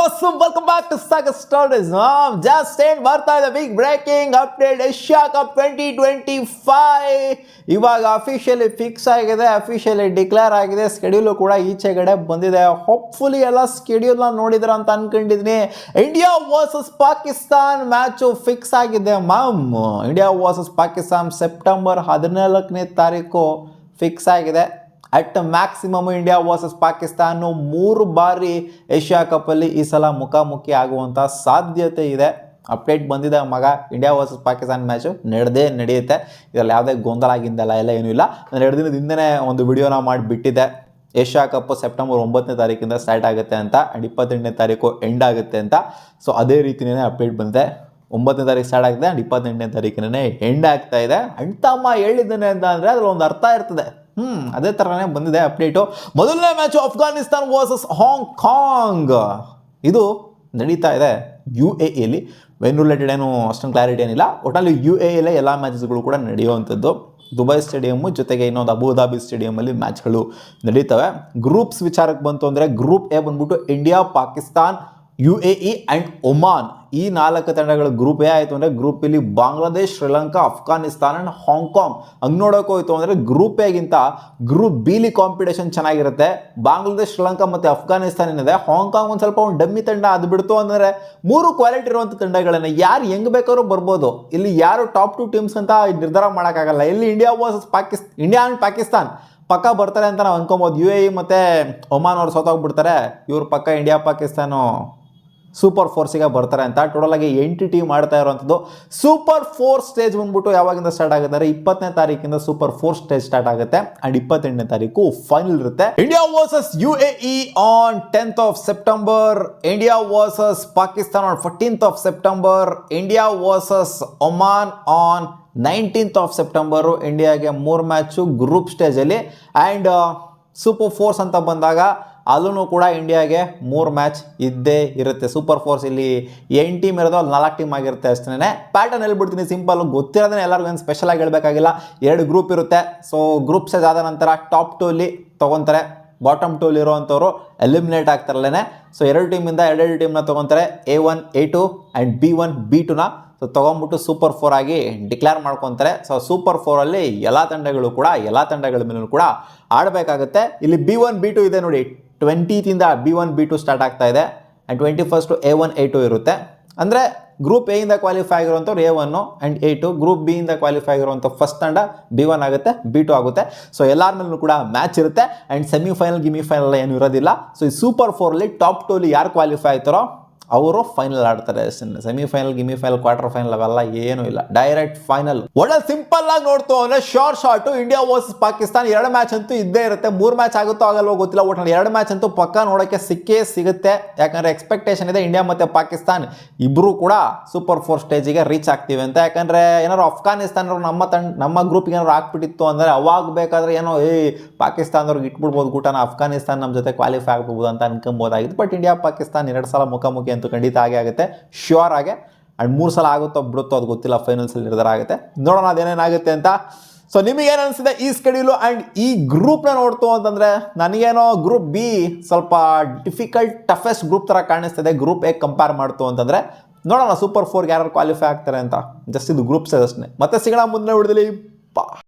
what's up? Welcome back to Saga Stories. Just in ಬರ್ತಾ ಇದೆ big breaking update Asia cup 2025 ಇವಾಗ officially fix ಆಗಿದೆ, officially declare ಆಗಿದೆ. Schedule ಕೂಡ ಈಚೆಗಡೆ ಬಂದಿದೆ. ಹೋಪ್ಫುಲಿ ಎಲ್ಲ ಸ್ಕೆಡ್ಯೂಲ್ನ ನೋಡಿದ್ರ ಅಂತ ಅನ್ಕೊಂಡಿದ್ದೀನಿ. India versus Pakistan match fix ಆಗಿದೆ ma'am. India versus Pakistan September 14ನೇ ತಾರೀಕು ಫಿಕ್ಸ್ ಆಗಿದೆ. At maximum India versus Pakistan 3 ಬಾರಿ ಏಷ್ಯಾ ಕಪ್ಪಲ್ಲಿ ಈ ಸಲ ಮುಖಾಮುಖಿ ಆಗುವಂಥ ಸಾಧ್ಯತೆ ಇದೆ. ಅಪ್ಡೇಟ್ ಬಂದಿದೆ ಮಗ. ಇಂಡಿಯಾ ವರ್ಸಸ್ ಪಾಕಿಸ್ತಾನ ಮ್ಯಾಚು ನಡೆಯುತ್ತೆ. ಇದರಲ್ಲಿ ಯಾವುದೇ ಗೊಂದಲ ಆಗಿಂದಲ್ಲ, ಎಲ್ಲ ಏನೂ ಇಲ್ಲ. ನಾನು 2 ದಿನದ ಹಿಂದೆ ಒಂದು ವಿಡಿಯೋನ ಮಾಡಿಬಿಟ್ಟಿದ್ದೆ. ಏಷ್ಯಾ ಕಪ್ ಸೆಪ್ಟೆಂಬರ್ 9ನೇ ತಾರೀಕಿಂದ ಸ್ಟಾರ್ಟ್ ಆಗುತ್ತೆ ಅಂತ, ಆ್ಯಂಡ್ 28ನೇ ತಾರೀಕು ಎಂಡ್ ಆಗುತ್ತೆ ಅಂತ. ಸೊ ಅದೇ ರೀತಿಯೇ ಅಪ್ಡೇಟ್ ಬಂದಿದೆ. 9ನೇ ತಾರೀಕು ಸ್ಟಾರ್ಟ್ ಆಗಿದೆ ಆ್ಯಂಡ್ 28ನೇ ತಾರೀಕಿನೇ ಎಂಡ್ ಆಗ್ತಾ ಇದೆ. ಅಣ್ತಮ್ಮ ಹೇಳಿದ್ದಾನೆ ಅಂತ ಅಂದರೆ ಅದ್ರಲ್ಲಿ ಒಂದು ಅರ್ಥ ಇರ್ತದೆ. ಅದೇ ಥರನೇ ಬಂದಿದೆ ಅಪ್ಡೇಟು. ಮೊದಲನೇ ಮ್ಯಾಚು ಅಫ್ಘಾನಿಸ್ತಾನ್ ವರ್ಸಸ್ ಹಾಂಗ್ಕಾಂಗ್. ಇದು ನಡೀತಾ ಇದೆ UAEಯಲ್ಲಿ. ವೆನ್ ರಿಲೇಟೆಡ್ ಏನು ಅಷ್ಟೊಂದು ಕ್ಲಾರಿಟಿ ಏನಿಲ್ಲ. ಒಟ್ಟಲ್ಲಿ UAEಯಲ್ಲೇ ಎಲ್ಲ ಮ್ಯಾಚಸ್ಗಳು ಕೂಡ ನಡೆಯುವಂಥದ್ದು. ದುಬೈ ಸ್ಟೇಡಿಯಮ್ಮು ಜೊತೆಗೆ ಇನ್ನೊಂದು ಅಬುಧಾಬಿ ಸ್ಟೇಡಿಯಮಲ್ಲಿ ಮ್ಯಾಚ್ಗಳು ನಡೀತವೆ. ಗ್ರೂಪ್ಸ್ ವಿಚಾರಕ್ಕೆ ಬಂತು ಅಂದರೆ ಗ್ರೂಪ್ ಎ ಬಂದ್ಬಿಟ್ಟು India, Pakistan, UAE and Oman. ಈ 4 ತಂಡಗಳ ಗ್ರೂಪ್ ಎ ಆಯಿತು ಅಂದರೆ ಗ್ರೂಪ್ ಇಲ್ಲಿ ಬಾಂಗ್ಲಾದೇಶ್, ಶ್ರೀಲಂಕಾ, ಅಫ್ಘಾನಿಸ್ತಾನ್ ಆ್ಯಂಡ್ ಹಾಂಗ್ಕಾಂಗ್. ಹಂಗೆ ನೋಡೋಕೆ ಹೋಯ್ತು ಅಂದರೆ ಗ್ರೂಪ್ ಎಗಿಂತ ಗ್ರೂಪ್ ಬಿಲಿ ಕಾಂಪಿಟೇಷನ್ ಚೆನ್ನಾಗಿರುತ್ತೆ. ಬಾಂಗ್ಲಾದೇಶ್, ಶ್ರೀಲಂಕಾ ಮತ್ತು ಅಫ್ಘಾನಿಸ್ತಾನ ಏನಿದೆ, ಹಾಂಗ್ಕಾಂಗ್ ಒಂದು ಸ್ವಲ್ಪ ಒಂದು ಡಮ್ಮಿ ತಂಡ. ಅದು ಬಿಡ್ತು ಅಂದರೆ 3 ಕ್ವಾಲಿಟಿ ಇರುವಂಥ ತಂಡಗಳನ್ನ ಯಾರು ಹೆಂಗೆ ಬೇಕಾದ್ರೂ ಬರ್ಬೋದು. ಇಲ್ಲಿ ಯಾರು ಟಾಪ್ 2 ಟೀಮ್ಸ್ ಅಂತ ನಿರ್ಧಾರ ಮಾಡೋಕ್ಕಾಗಲ್ಲ. ಇಲ್ಲಿ India versus India and Pakistan ಪಕ್ಕ ಬರ್ತಾರೆ ಅಂತ ನಾವು ಅನ್ಕೊಬೋದು. UAE ಮತ್ತು ಒಮಾನ್ ಅವ್ರು ಸೋತೋಗ್ಬಿಡ್ತಾರೆ. ಇವ್ರು ಪಕ್ಕ ಇಂಡಿಯಾ ಪಾಕಿಸ್ತಾನು ಸೂಪರ್ ಫೋರ್ಸಿಗೆ ಬರ್ತಾರೆ ಅಂತ. ಟೋಟಲ್ ಆಗಿ 8 ಟೀಮ್ ಆಡ್ತಾ ಇರುವಂಥದ್ದು. ಸೂಪರ್ 4 ಸ್ಟೇಜ್ ಬಂದ್ಬಿಟ್ಟು ಯಾವಾಗಿಂದ ಸ್ಟಾರ್ಟ್ ಆಗುತ್ತೆ ಅಂದರೆ 20ನೇ ತಾರೀಕಿಂದ ಸೂಪರ್ 4 ಸ್ಟೇಜ್ ಸ್ಟಾರ್ಟ್ ಆಗುತ್ತೆ ಆ್ಯಂಡ್ 28ನೇ ತಾರೀಕು ಫೈನಲ್ ಇರುತ್ತೆ. India versus UAE on 10th of September, India versus Pakistan on 14th of September, India versus Oman on 19th of September. ಇಂಡಿಯಾಗೆ 3 ಮ್ಯಾಚು ಗ್ರೂಪ್ ಸ್ಟೇಜಲ್ಲಿ. ಆ್ಯಂಡ್ ಸೂಪರ್ ಫೋರ್ಸ್ ಅಂತ ಬಂದಾಗ ಅಲ್ಲೂ ಕೂಡ ಇಂಡಿಯಾಗೆ 3 ಮ್ಯಾಚ್ ಇದ್ದೇ ಇರುತ್ತೆ. ಸೂಪರ್ ಫೋರ್ಸ್ ಇಲ್ಲಿ 8 ಟೀಮ್ ಇರೋದು, ಅಲ್ಲಿ 4 ಟೀಮ್ ಆಗಿರುತ್ತೆ ಅಷ್ಟೇ. ಪ್ಯಾಟರ್ನ್ ಹೇಳ್ಬಿಡ್ತೀನಿ, ಸಿಂಪಲ್, ಗೊತ್ತಿರೋದನ್ನ ಎಲ್ಲರಿಗೂ ಏನು ಸ್ಪೆಷಲ್ ಆಗಿ ಹೇಳಬೇಕಾಗಿಲ್ಲ. 2 ಗ್ರೂಪ್ ಇರುತ್ತೆ. ಸೊ ಗ್ರೂಪ್ ಸ್ಟೇಜ್ ಆದ ನಂತರ ಟಾಪ್ 2 ಅಲ್ಲಿ ತೊಗೊತಾರೆ. ಬಾಟಮ್ 2 ಅಲ್ಲಿ ಇರೋವಂಥವ್ರು ಎಲಿಮಿನೇಟ್ ಆಗ್ತಾರಲ್ಲೇ. ಸೊ 2 ಟೀಮಿಂದ 2 ಟೀಮ್ನ ತೊಗೊತಾರೆ. A1, A2 ಆ್ಯಂಡ್ B1, B2ನ ಸೊ ತೊಗೊಂಬಿಟ್ಟು ಸೂಪರ್ 4 ಆಗಿ ಡಿಕ್ಲೇರ್ ಮಾಡ್ಕೊತಾರೆ. ಸೊ ಸೂಪರ್ 4ಅಲ್ಲಿ ಎಲ್ಲ ತಂಡಗಳು ಕೂಡ ಎಲ್ಲ ತಂಡಗಳ ಮೇಲೂ ಕೂಡ ಆಡಬೇಕಾಗುತ್ತೆ. ಇಲ್ಲಿ B1, B2 ಇದೆ ನೋಡಿ. 20th B1, B2 ಸ್ಟಾರ್ಟ್ ಆಗ್ತಾ ಇದೆ ಆ್ಯಂಡ್ 21st A1, A2 ಇರುತ್ತೆ. ಅಂದರೆ ಗ್ರೂಪ್ ಎಯಿಂದ ಕ್ವಾಲಿಫೈ ಆಗಿರುವಂಥವ್ರು A1 and A2, group B ಇಂದ ಕ್ವಾಲಿಫೈ ಆಗಿರುವಂಥ ಫಸ್ಟ್ ತಂಡ B1 ಆಗುತ್ತೆ, B2 ಆಗುತ್ತೆ. ಸೊ ಎಲ್ಲರ ಮೇಲೂ ಕೂಡ ಮ್ಯಾಚ್ ಇರುತ್ತೆ ಆ್ಯಂಡ್ ಸೆಮಿಫೈನಲ್ ಗಿಮಿಫೈನಲ್ ಏನು ಇರೋದಿಲ್ಲ. ಸೊ ಈ ಸೂಪರ್ 4ಅಲ್ಲಿ ಟಾಪ್ 2 ಅಲ್ಲಿ ಯಾರು ಕ್ವಾಲಿಫೈ ಆಯ್ತಾರೋ ಅವರು ಫೈನಲ್ ಆಡ್ತಾರೆ. ಸೆಮಿಫೈನಲ್ ಗಿಮಿಫೈನಲ್ ಕ್ವಾರ್ಟರ್ ಫೈನಲ್ ಅವೆಲ್ಲ ಏನೂ ಇಲ್ಲ, ಡೈರೆಕ್ಟ್ ಫೈನಲ್. ಒಳ್ಳೆ ಸಿಂಪಲ್ ಆಗಿ ನೋಡ್ತು ಅಂದರೆ short India versus Pakistan 2 match ಅಂತೂ ಇದ್ದೇ ಇರುತ್ತೆ. 3 ಮ್ಯಾಚ್ ಆಗುತ್ತೋ ಆಗಲ್ವೋ ಗೊತ್ತಿಲ್ಲ. ಒಟ್ಟಿನಲ್ಲಿ 2 ಮ್ಯಾಚ್ ಅಂತೂ ಪಕ್ಕ ನೋಡೋಕ್ಕೆ ಸಿಗುತ್ತೆ. ಯಾಕಂದರೆ ಎಕ್ಸ್ಪೆಕ್ಟೇಷನ್ ಇದೆ ಇಂಡಿಯಾ ಮತ್ತು ಪಾಕಿಸ್ತಾನ್ ಇಬ್ಬರು ಕೂಡ ಸೂಪರ್ 4 ಸ್ಟೇಜಿಗೆ ರೀಚ್ ಆಗ್ತೀವಿ ಅಂತ. ಯಾಕಂದರೆ ಏನಾದ್ರು ಅಫ್ಘಾನಿಸ್ತಾನವ್ರು ನಮ್ಮ ಗ್ರೂಪ್ಗೆ ಏನಾದ್ರು ಹಾಕ್ಬಿಟ್ಟಿತ್ತು ಅಂದರೆ ಅವಾಗ ಬೇಕಾದರೆ ಏನೋ ಪಾಕಿಸ್ತಾನದವ್ರಿಗೆ ಇಟ್ಬಿಡ್ಬೋದು ಕೂಟನ, ಅಫ್ಘಾನಿಸ್ತಾನ ನಮ್ಮ ಜೊತೆ ಕ್ವಾಲಿಫೈ ಆಗ್ಬೋದು ಅಂತ ಅನ್ಕೊಬೋದಾಗಿತ್ತು. ಬಟ್ ಇಂಡಿಯಾ ಪಾಕಿಸ್ತಾನ್ 2 ಸಲ ಮುಖಾಮುಖಿ ಅಂತೂ ಖಂಡಿತ ಆಗೇ ಆಗುತ್ತೆ, ಶ್ಯೂರ್ ಆಗಿ. ಆ್ಯಂಡ್ 3 ಸಲ ಆಗುತ್ತೋ ಬಿಡುತ್ತೋ ಅದು ಗೊತ್ತಿಲ್ಲ. ಫೈನಲ್ಸಲ್ಲಿ ನಿರ್ಧಾರ ಆಗುತ್ತೆ, ನೋಡೋಣ ಅದೇನೇನಾಗುತ್ತೆ ಅಂತ. ಸೊ ನಿಮಗೇನು ಅನಿಸಿದೆ ಈ ಸ್ಕೆಡ್ಯೂಲು ಆ್ಯಂಡ್ ಈ ಗ್ರೂಪ್ನ ನೋಡ್ತು ಅಂತಂದರೆ? ನನಗೇನೋ ಗ್ರೂಪ್ ಬಿ ಸ್ವಲ್ಪ ಡಿಫಿಕಲ್ಟ್ ಟಫೆಸ್ಟ್ ಗ್ರೂಪ್ ಥರ ಕಾಣಿಸ್ತಿದೆ ಗ್ರೂಪ್ ಎ ಕಂಪೇರ್ ಮಾಡ್ತು ಅಂತಂದರೆ. ನೋಡೋಣ ಸೂಪರ್ 4ಗೆ ಯಾರು ಕ್ವಾಲಿಫೈ ಆಗ್ತಾರೆ ಅಂತ. ಜಸ್ಟ್ ಇದು ಗ್ರೂಪ್ ಸ್ಟೇಜ್ ಅಷ್ಟೇ. ಮತ್ತೆ ಸಿಗೋಣ ಮುಂದಿನ ವಿಡಿಯೋದಲ್ಲಿ.